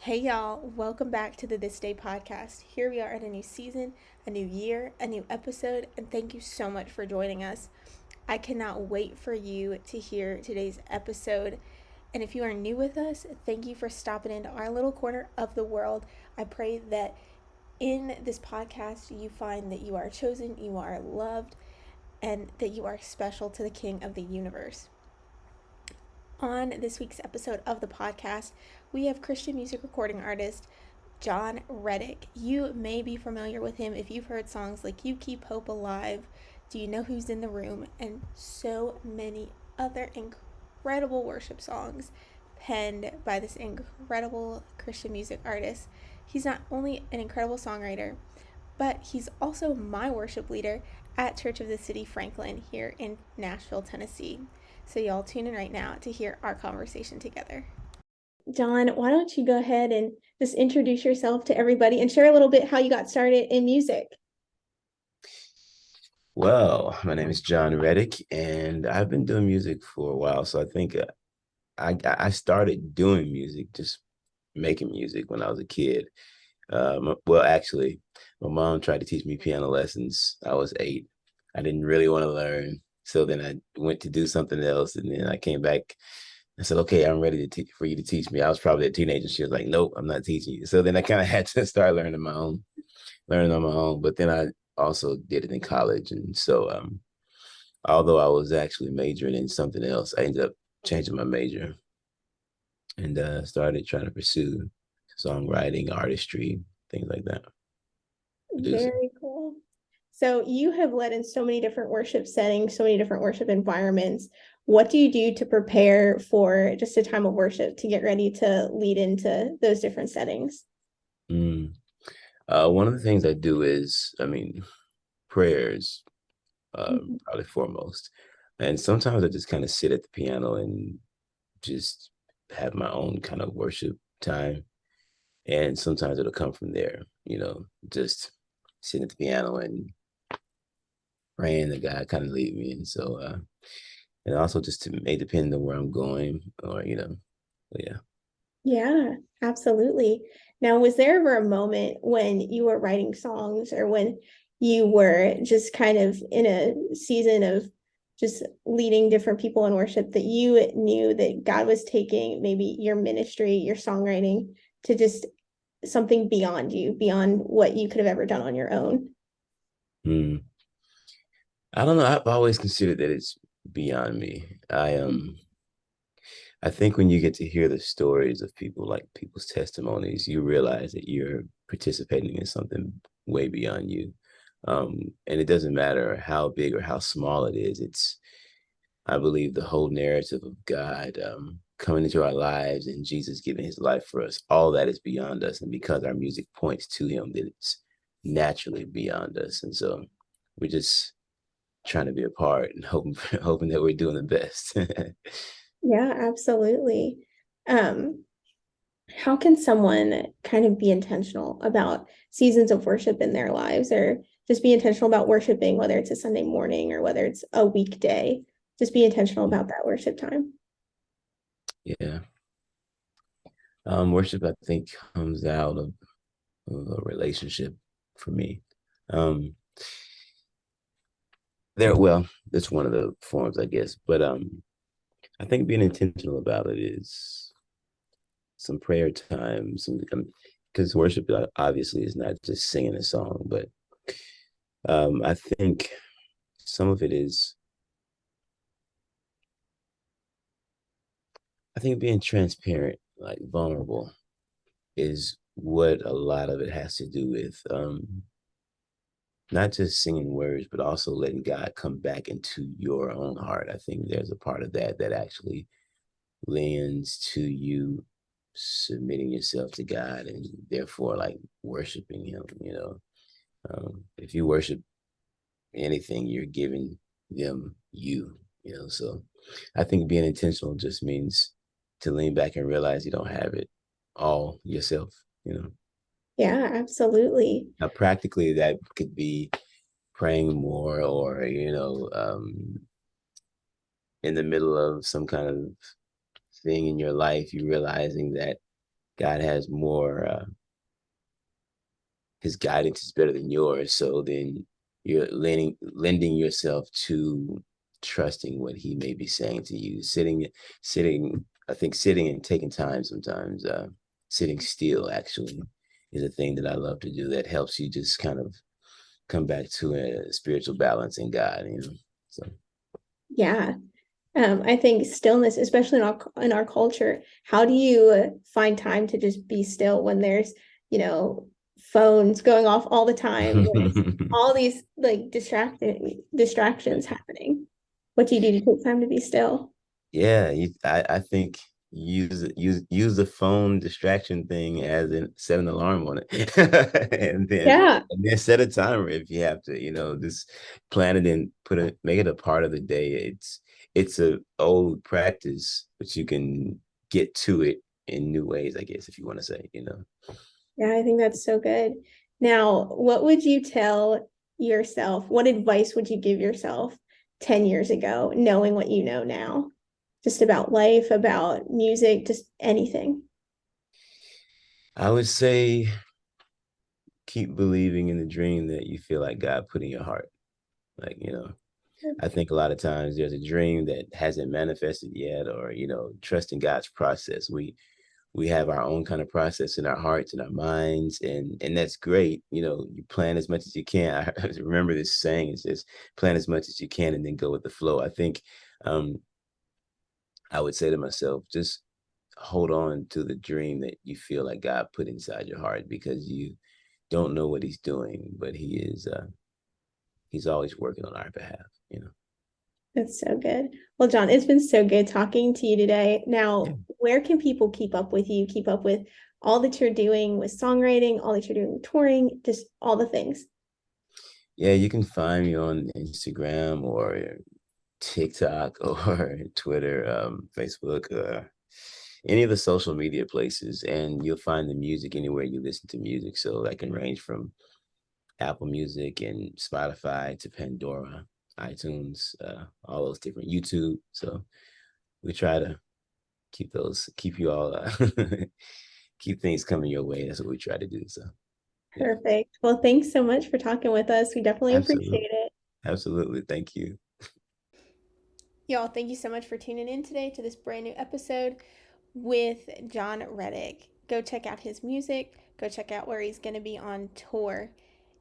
Hey y'all, welcome back to the This Day podcast. Here we are in a new season, a new year, a new episode, and thank you so much for joining us. I cannot wait for you to hear today's episode. And if you are new with us, thank you for stopping into our little corner of the world. I pray that in this podcast you find that you are chosen, you are loved, and that you are special to the King of the universe. On this week's episode of the podcast, we have Christian music recording artist Jon Reddick. You may be familiar with him if you've heard songs like You Keep Hope Alive, Do You Know Who's in the Room, and so many other incredible worship songs penned by this incredible Christian music artist. He's not only an incredible songwriter, but he's also my worship leader at Church of the City Franklin here in Nashville, Tennessee. So y'all tune in right now to hear our conversation together. Jon, why don't you go ahead and just introduce yourself to everybody and share a little bit how you got started in music? Well, my name is Jon Reddick, and I've been doing music for a while. So I think I started doing music, just making music when I was a kid. Well, actually, my mom tried to teach me piano lessons. I was 8. I didn't really want to learn, so then I went to do something else, and then I came back. I said, "Okay, I'm ready for you to teach me." I was probably a teenager. She was like, "Nope, I'm not teaching you." So then I kind of had to start learning on my own. But then I also did it in college, and so although I was actually majoring in something else, I ended up changing my major and started trying to pursue songwriting, artistry, things like that, producing. Very cool. So you have led in so many different worship settings, so many different worship environments. What do you do to prepare for just a time of worship to get ready to lead into those different settings? Mm. One of the things I do is, prayers, Mhm. probably foremost. And sometimes I just kind of sit at the piano and just have my own kind of worship time. And sometimes it'll come from there, just sitting at the piano and praying that God kind of lead me. And so, and also just to may depend on where I'm going or, yeah. Yeah, absolutely. Now, was there ever a moment when you were writing songs or when you were just kind of in a season of just leading different people in worship that you knew that God was taking maybe your ministry, your songwriting to just something beyond you, beyond what you could have ever done on your own? Hmm. I don't know. I've always considered that it's beyond me. I think when you get to hear the stories of people, like people's testimonies, you realize that you're participating in something way beyond you. And it doesn't matter how big or how small it is. I believe the whole narrative of God coming into our lives and Jesus giving his life for us, all that is beyond us. And because our music points to him, that it's naturally beyond us. And so we're just trying to be a part and hoping that we're doing the best. Yeah, absolutely. Um, how can someone kind of be intentional about seasons of worship in their lives or just be intentional about worshiping, whether it's a Sunday morning or whether it's a weekday? Just be intentional about that worship time. Yeah. Worship, I think, comes out of a relationship for me. Um, well, that's one of the forms, I guess. But I think being intentional about it is some prayer time, some because worship obviously is not just singing a song, but I think some of it is, I think being transparent, like vulnerable, is what a lot of it has to do with. Not just singing words, but also letting God come back into your own heart. I think there's a part of that that actually lends to you submitting yourself to God and therefore like worshiping Him. If you worship anything, you're giving them you. So I think being intentional just means to lean back and realize you don't have it all yourself. Yeah, absolutely. Now, practically, that could be praying more or in the middle of some kind of thing in your life, you realizing that God has more. His guidance is better than yours. So then you're lending yourself to trusting what he may be saying to you. Sitting. I think sitting and taking time sometimes. Sitting still actually is a thing that I love to do. That helps you just kind of come back to a spiritual balance in God. So Yeah. I think stillness, especially in our culture, how do you find time to just be still when there's, you know, phones going off all the time, when it's all these like distractions happening? What do you do to take time to be still? Yeah, I think use the phone distraction thing as in set an alarm on it, Yeah. and then set a timer if you have to. Just plan it and make it a part of the day. It's a old practice, but you can get to it in new ways, I guess, if you want to say. Yeah, I think that's so good. Now, what would you tell yourself? What advice would you give yourself 10 years ago, knowing what you know now? Just about life, about music, just anything. I would say keep believing in the dream that you feel like God put in your heart. Like, I think a lot of times there's a dream that hasn't manifested yet, or trust in God's process. We have our own kind of process in our hearts and our minds, and that's great. You plan as much as you can. I remember this saying: "It's just plan as much as you can, and then go with the flow." I think um, I would say to myself, just hold on to the dream that you feel like God put inside your heart, because you don't know what He's doing, but He's always working on our behalf. That's so good. Well, John, it's been so good talking to you today. Yeah. Now, where can people keep up with you, keep up with all that you're doing with songwriting, all that you're doing with touring, just all the things? Yeah, you can find me on Instagram or TikTok or Twitter, Facebook, any of the social media places, and you'll find the music anywhere you listen to music. So that can range from Apple Music and Spotify to Pandora, iTunes, all those different YouTube. So we try to keep you all, keep things coming your way. That's what we try to do. So yeah, Perfect. Well, thanks so much for talking with us. We definitely absolutely, appreciate it. absolutely. Thank you. Y'all, thank you so much for tuning in today to this brand new episode with Jon Reddick. Go check out his music. Go check out where he's going to be on tour.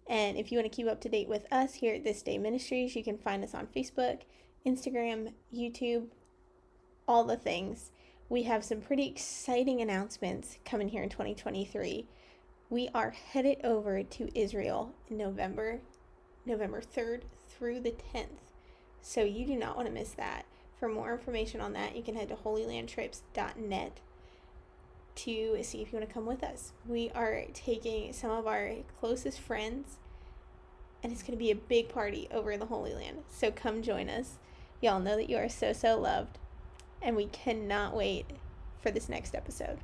And if you want to keep up to date with us here at This Day Ministries, you can find us on Facebook, Instagram, YouTube, all the things. We have some pretty exciting announcements coming here in 2023. We are headed over to Israel in November 3rd through the 10th. So you do not want to miss that. For more information on that, you can head to holylandtrips.net to see if you want to come with us. We are taking some of our closest friends, and it's going to be a big party over in the Holy Land. So come join us. Y'all know that you are so, so loved, and we cannot wait for this next episode.